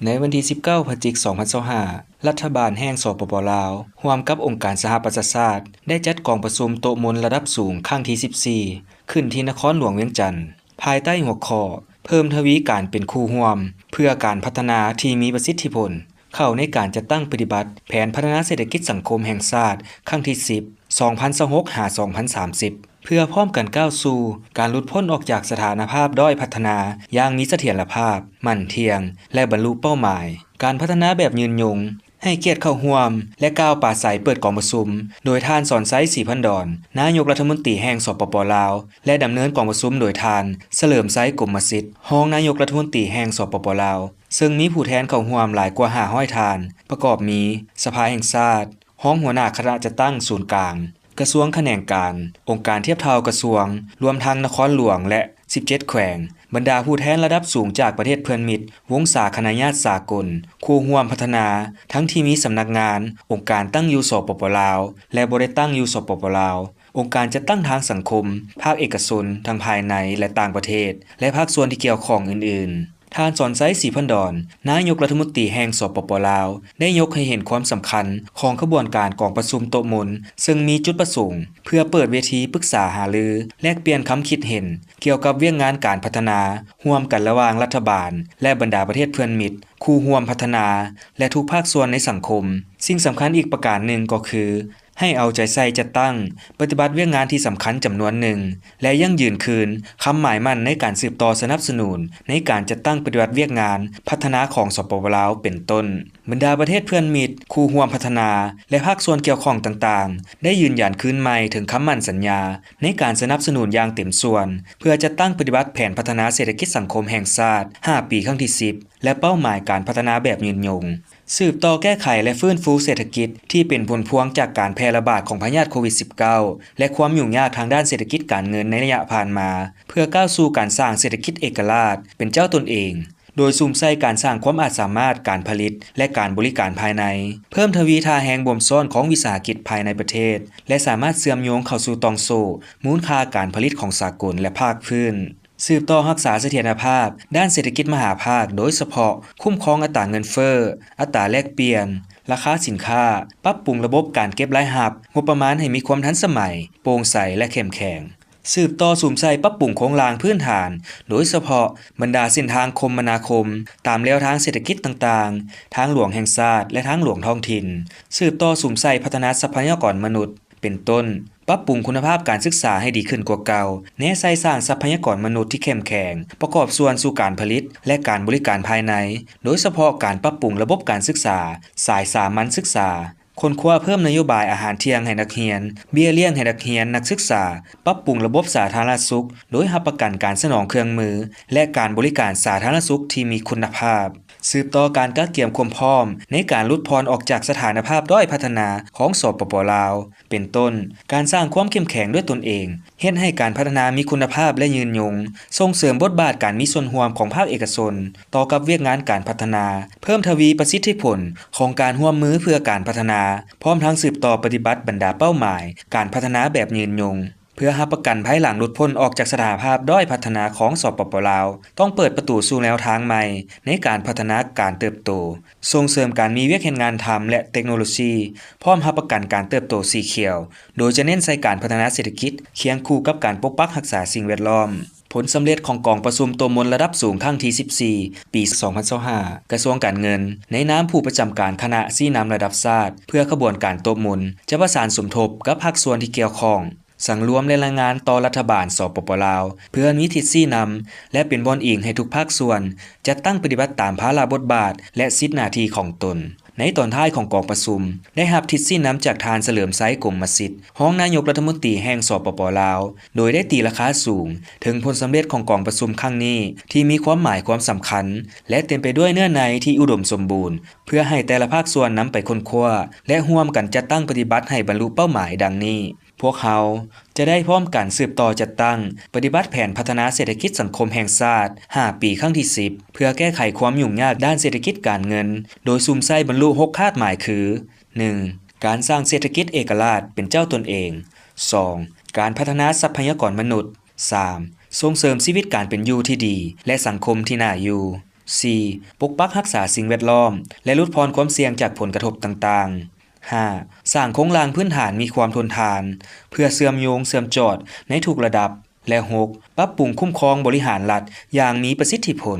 ในวันที่19พฤศจิกายน2025รัฐบาลแห่งสปป.ลาวร่วมกับองค์การสหประชาชาติได้จัดกองประชุมโต๊ะมนระดับสูงครั้งที่14ขึ้นที่นครหลวงเวียงจันทน์ภายใต้หัวข้อเพิ่มทวีการเป็นคู่ร่วมเพื่อการพัฒนาที่มีประสิทธิผลเข้าในการจัดตั้งปฏิบัติแผนพัฒนาเศรษฐกิจสังคมแห่งชาติครั้งที่10 2026-2030เพื่อพร้อมกันก้าวสู่การหลุดพ้นออกจากสถานภาพด้อยพัฒนาอย่างมีเสถียรภาพมั่นเที่ยงและบรรลุเป้าหมายการพัฒนาแบบยืนยงให้เกียรติเข้าร่วมและกล่าวปราศรัยเปิดกองประชุมโดยท่านสอนไซศรีพันดรนายกรัฐมนตรีแห่งสปป.ลาวและดำเนินกองประชุมโดยท่านเฉลิมไซกรมสิทธิ์รองนายกรัฐมนตรีแห่งสปป.ลาวซึ่งมีผู้แทนเข้าร่วมหลายกว่า500ท่านประกอบมีสภาแห่งชาติรองหัวหน้าคณะจัดตั้งศูนย์กลางกระทรวงแขนงการองค์การเทียบเท่ากระทรวงรวมทั้งนครหลวงและ17แขวงบรรดาผู้แทนระดับสูงจากประเทศเพื่อนมิตรวงสาคณะญาติสากลคู่ร่วมพัฒนาทั้งที่มีสำนักงานองค์การตั้งอยู่สปป.ลาวและบ่ได้ตั้งอยู่สปป.ลาวองค์การจัดตั้งทางสังคมภาคเอกชนทั้งภายในและต่างประเทศและภาคส่วนที่เกี่ยวข้องอื่นๆท่านสอนไซศรีพันดรนายกรัฐมนตรีแห่งสปป.ลาวได้ยกให้เห็นความสำคัญของขบวนการกองประชุมโต๊ะมนซึ่งมีจุดประสงค์เพื่อเปิดเวทีปรึกษาหารือแลกเปลี่ยนคำคิดเห็นเกี่ยวกับเรื่องงานการพัฒนาร่วมกันระหว่างรัฐบาลและบรรดาประเทศเพื่อนมิตรคู่ร่วมพัฒนาและทุกภาคส่วนในสังคมสิ่งสำคัญอีกประการหนึ่งก็คือให้เอาใจใส่จัดตั้งปฏิบัติเรื่องงานที่สำคัญจำนวนหนึ่งและยั่งยืนคืนคำหมายมั่นในการสืบต่อสนับสนุนในการจัดตั้งปฏิบัติเรื่องงานพัฒนาของสปป.ลาวเป็นต้นบรรดาประเทศเพื่อนมิตรคู่ร่วมพัฒนาและภาคส่วนเกี่ยวข้องต่างๆได้ยืนยันคืนใหม่ถึงคำมั่นสัญญาในการสนับสนุนอย่างเต็มส่วนเพื่อจัดตั้งปฏิบัติแผนพัฒนาเศรษฐกิจสังคมแห่งชาติ5ปีครั้งที่10และเป้าหมายการพัฒนาแบบยืนยงสืบต่อแก้ไขและฟื้นฟูเศรษฐกิจที่เป็นผลพวงจากการแพร่ระบาดของพยาธิโควิด -19 และความยุ่งยากทางด้านเศรษฐกิจการเงินในระยะผ่านมาเพื่อก้าวสู่การสร้างเศรษฐกิจเอกราชเป็นเจ้าตนเองโดยซุ่มใส่การสร้างความอาจสามารถการผลิตและการบริการภายในเพิ่มทวีท่าแห่งบ่มซ้อนของวิสาหกิจภายในประเทศและสามารถเชื่อมโยงเข้าสู่ตองโซ่มูลค่าการผลิตของสากลและภาคพื้นสืบต่อรักษาเสถียรภาพด้านเศรษฐกิจมหาภาคโดยเฉพาะคุ้มครองอัตราเงินเฟ้ออัตราแลกเปลี่ยนราคาสินค้าปรับปรุงระบบการเก็บรายรับงบประมาณให้มีความทันสมัยโปร่งใสและเข้มแข็งสืบต่อสุ่มใส่ปรับปรุงโครงสร้างพื้นฐานโดยเฉพาะบรรดาเส้นทางคมนาคมตามแนวทางเศรษฐกิจต่างๆทางหลวงแห่งชาติและทางหลวงท้องถิ่นสืบต่อสุ่มใส่พัฒนาทรัพยากรมนุษย์เป็นต้นปรับปรุงคุณภาพการศึกษาให้ดีขึ้นกว่าเก่าแนใส่สร้างทรัพยากรมนุษย์ที่เข้มแข็งประกอบส่วนสู่การผลิตและการบริการภายในโดยเฉพาะการปรับปรุงระบบการศึกษาสายสามัญศึกษาคนคว้าเพิ่มนโยบายอาหารเที่ยงให้นักเรียนเบี้ยเลี้ยงให้นักเรียนนักศึกษาปรับปรุงระบบสาธารณสุขโดยรับประกันการสนองเครื่องมือและการบริการสาธารณสุขที่มีคุณภาพสืบต่อการจัดเตรียมความพร้อมในการลดพรออกจากสถานภาพด้อยพัฒนาของสปป.ลาวเป็นต้นการสร้างความเข้มแข็งด้วยตนเองเฮ็ดให้การพัฒนามีคุณภาพและยืนยงส่งเสริมบทบาทการมีส่วนร่วมของภาคเอกชนต่อกับเวียกงานการพัฒนาเพิ่มทวีประสิทธิผลของการร่วมมือเพื่อการพัฒนาพร้อมทั้งสืบต่อปฏิบัติบรรดาเป้าหมายการพัฒนาแบบยืนยงเพื่อรับประกันภายหลังหลุดพ้นออกจากสถานภาพด้อยพัฒนาของสปป.ลาวต้องเปิดประตูสู่แนวทางใหม่ในการพัฒนาการเติบโตส่งเสริมการมีเวียกเฮ็ดงานทำและเทคโนโลยีพร้อมรับประกันการเติบโตสีเขียวโดยจะเน้นใส่การพัฒนาเศรษฐกิจเคียงคู่กับการปกปักรักษาสิ่งแวดล้อมผลสำเร็จของกองประชุมโต๊ะมนระดับสูงครั้งที่14ปี2025กระทรวงการเงินในนามผู้ประจำการคณะชี้นำระดับชาติเพื่อขบวนการโต๊ะมนจะประสานสมทบกับภาคส่วนที่เกี่ยวข้องสั่งรวมและรายงานต่อรัฐบาลสปป.ลาวเพื่อมีทิศชี้นำและเป็นบอนอิงให้ทุกภาคส่วนจัดตั้งปฏิบัติตามภาระบทบาทและสิทธิหน้าที่ของตนในตอนท้ายของกองประชุมได้รับทิศชี้นำจากทานเฉลิมไซกรมสิทธิ์รองนายกรัฐมนตรีแห่งสปป.ลาวโดยได้ตีราคาสูงถึงผลสำเร็จของกองประชุมครั้งนี้ที่มีความหมายความสำคัญและเต็มไปด้วยเนื้อในที่อุดมสมบูรณ์เพื่อให้แต่ละภาคส่วนนำไปค้นคว้าและร่วมกันจัดตั้งปฏิบัติให้บรรลุเป้าหมายดังนี้พวกเขาจะได้พร้อมกันสืบต่อจัดตั้งปฏิบัติแผนพัฒนาเศรษฐกิจสังคมแห่งชาติ5ปีครั้งที่10เพื่อแก้ไขความยุ่งยากด้านเศรษฐกิจการเงินโดยซุ่มใส่บรรลุ6คาดหมายคือ 1. การสร้างเศรษฐกิจเอกราชเป็นเจ้าตนเอง 2. การพัฒนาทรัพยากรมนุษย์ 3. ส่งเสริมชีวิตการเป็นอยู่ที่ดีและสังคมที่น่าอยู่ 4. ปกปักรักษาสิ่งแวดล้อมและลดพรความเสี่ยงจากผลกระทบต่างๆ 5. สร้างโครงสร้างพื้นฐานมีความทนทานเพื่อเชื่อมโยงเชื่อมจอดในทุกระดับและ 6. ปรับปรุงคุ้มครองบริหารรัฐอย่างมีประสิทธิผล